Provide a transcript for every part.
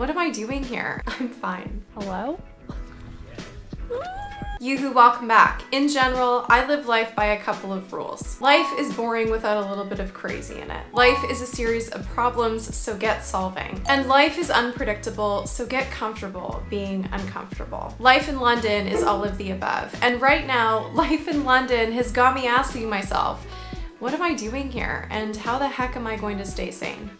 What am I doing here? I'm fine. Hello? Yoo-hoo, welcome back. In general, I live life by a couple of rules. Life is boring without a little bit of crazy in it. Life is a series of problems, so get solving. And life is unpredictable, so get comfortable being uncomfortable. Life in London is all of the above. And right now, life in London has got me asking myself, what am I doing here? And how the heck am I going to stay sane?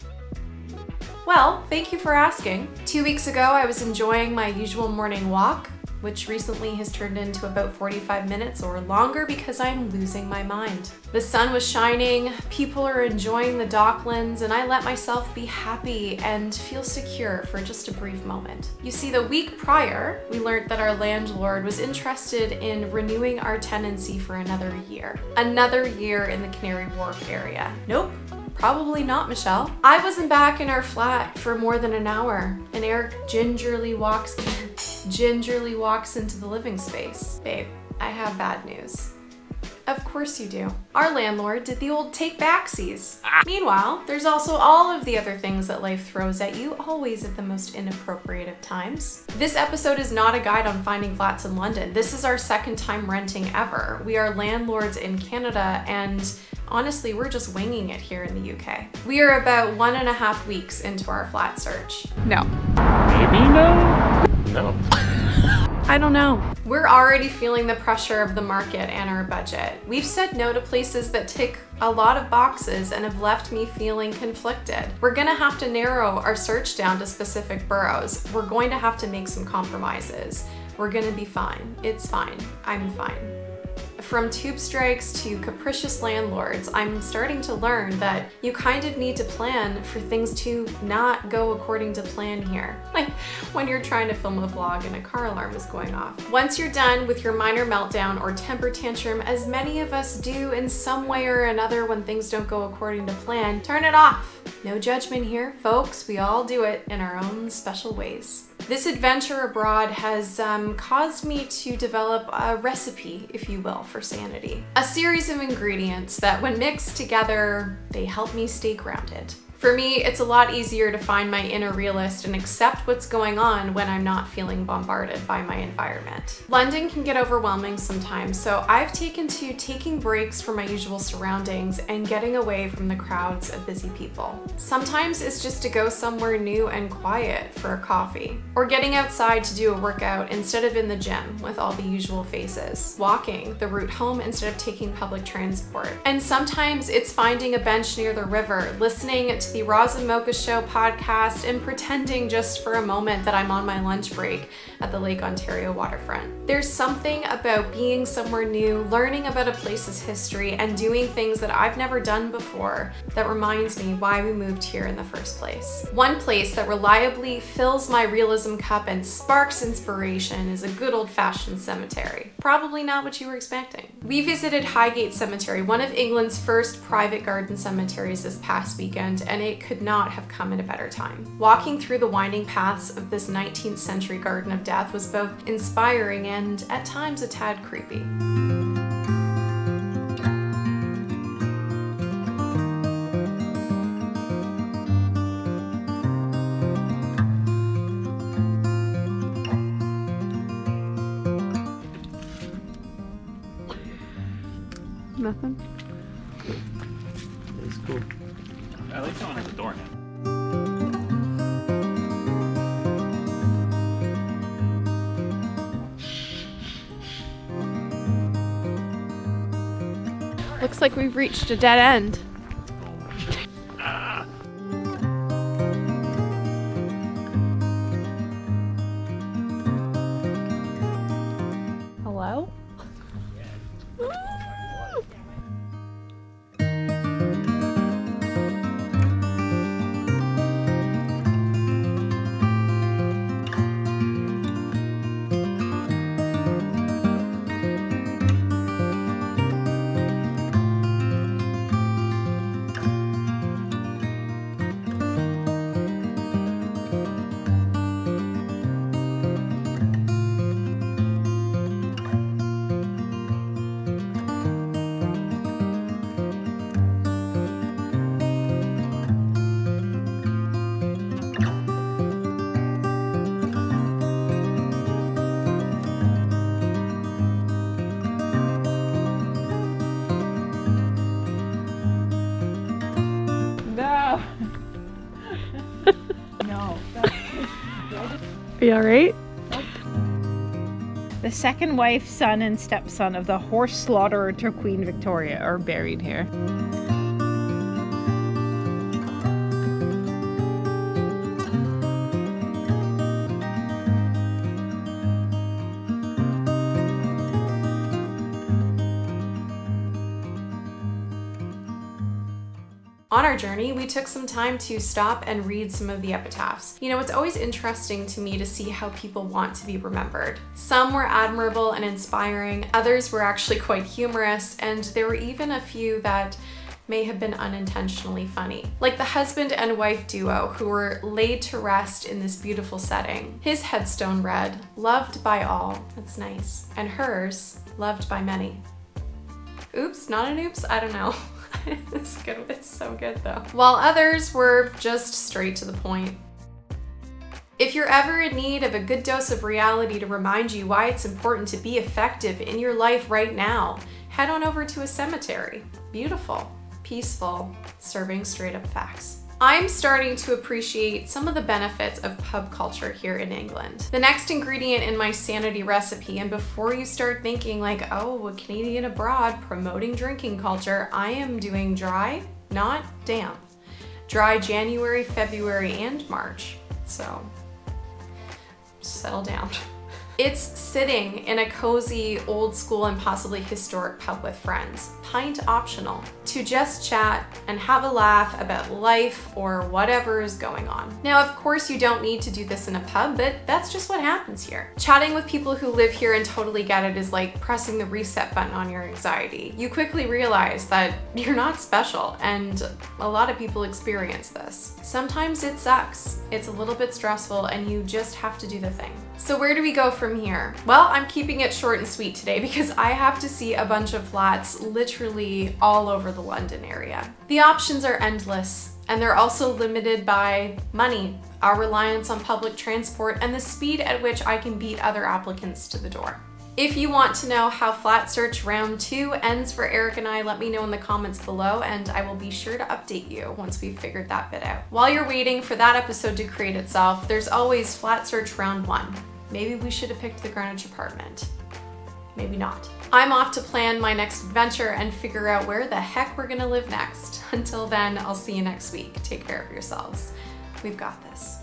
Well, thank you for asking. 2 weeks ago, I was enjoying my usual morning walk, which recently has turned into about 45 minutes or longer because I'm losing my mind. The sun was shining, people are enjoying the docklands, and I let myself be happy and feel secure for just a brief moment. You see, the week prior, we learned that our landlord was interested in renewing our tenancy for another year. Another year in the Canary Wharf area. Nope. Probably not, Michelle. I wasn't back in our flat for more than an hour, and Eric gingerly walks into the living space. Babe, I have bad news. Of course you do. Our landlord did the old take backsies. Meanwhile, there's also all of the other things that life throws at you, always at the most inappropriate of times. This episode is not a guide on finding flats in London. This is our second time renting ever. We are landlords in Canada, and honestly, we're just winging it here in the UK. We are about 1.5 weeks into our flat search. No. Maybe no? No. I don't know. We're already feeling the pressure of the market and our budget. We've said no to places that tick a lot of boxes and have left me feeling conflicted. We're gonna have to narrow our search down to specific boroughs. We're going to have to make some compromises. We're gonna be fine. It's fine. I'm fine. From tube strikes to capricious landlords, I'm starting to learn that you kind of need to plan for things to not go according to plan here. Like when you're trying to film a vlog and a car alarm is going off. Once you're done with your minor meltdown or temper tantrum, as many of us do in some way or another when things don't go according to plan, turn it off. No judgment here, folks. We all do it in our own special ways. This adventure abroad has caused me to develop a recipe, if you will, for sanity. A series of ingredients that when mixed together, they help me stay grounded. For me, it's a lot easier to find my inner realist and accept what's going on when I'm not feeling bombarded by my environment. London can get overwhelming sometimes, so I've taken to taking breaks from my usual surroundings and getting away from the crowds of busy people. Sometimes it's just to go somewhere new and quiet for a coffee, or getting outside to do a workout instead of in the gym with all the usual faces, walking the route home instead of taking public transport. And sometimes it's finding a bench near the river, listening to the Roz and Mocha Show podcast and pretending just for a moment that I'm on my lunch break at the Lake Ontario waterfront. There's something about being somewhere new, learning about a place's history, and doing things that I've never done before that reminds me why we moved here in the first place. One place that reliably fills my realism cup and sparks inspiration is a good old-fashioned cemetery. Probably not what you were expecting. We visited Highgate Cemetery, one of England's first private garden cemeteries this past weekend, and it could not have come at a better time. Walking through the winding paths of this 19th century garden of death was both inspiring and at times a tad creepy. Nothing. It's cool. At least I don't have a door now. Looks like we've reached a dead end. Hello? Are you alright? The second wife, son, and stepson of the horse slaughterer to Queen Victoria are buried here. On our journey, we took some time to stop and read some of the epitaphs. You know, it's always interesting to me to see how people want to be remembered. Some were admirable and inspiring, others were actually quite humorous, and there were even a few that may have been unintentionally funny. Like the husband and wife duo who were laid to rest in this beautiful setting. His headstone read, "Loved by all," that's nice, and hers, "Loved by many." Oops, not an oops, I don't know. It's good. It's so good though. While others were just straight to the point. If you're ever in need of a good dose of reality to remind you why it's important to be effective in your life right now, head on over to a cemetery. Beautiful, peaceful, serving straight up facts. I'm starting to appreciate some of the benefits of pub culture here in England. The next ingredient in my Sanity recipe, and before you start thinking like, oh, a Canadian abroad promoting drinking culture, I am doing dry, not damp. Dry January, February, and March. So, settle down. It's sitting in a cozy, old school, and possibly historic pub with friends. Pint optional. To just chat and have a laugh about life or whatever is going on. Now, of course, you don't need to do this in a pub, but that's just what happens here. Chatting with people who live here and totally get it is like pressing the reset button on your anxiety. You quickly realize that you're not special, and a lot of people experience this. Sometimes it sucks. It's a little bit stressful, and you just have to do the thing. So where do we go from here? Well, I'm keeping it short and sweet today because I have to see a bunch of flats literally all over the London area. The options are endless, and they're also limited by money, our reliance on public transport, and the speed at which I can beat other applicants to the door. If you want to know how Flat Search Round 2 ends for Eric and I, let me know in the comments below, and I will be sure to update you once we've figured that bit out. While you're waiting for that episode to create itself, there's always Flat Search Round 1. Maybe we should have picked the Greenwich apartment. Maybe not. I'm off to plan my next adventure and figure out where the heck we're gonna live next. Until then, I'll see you next week. Take care of yourselves. We've got this.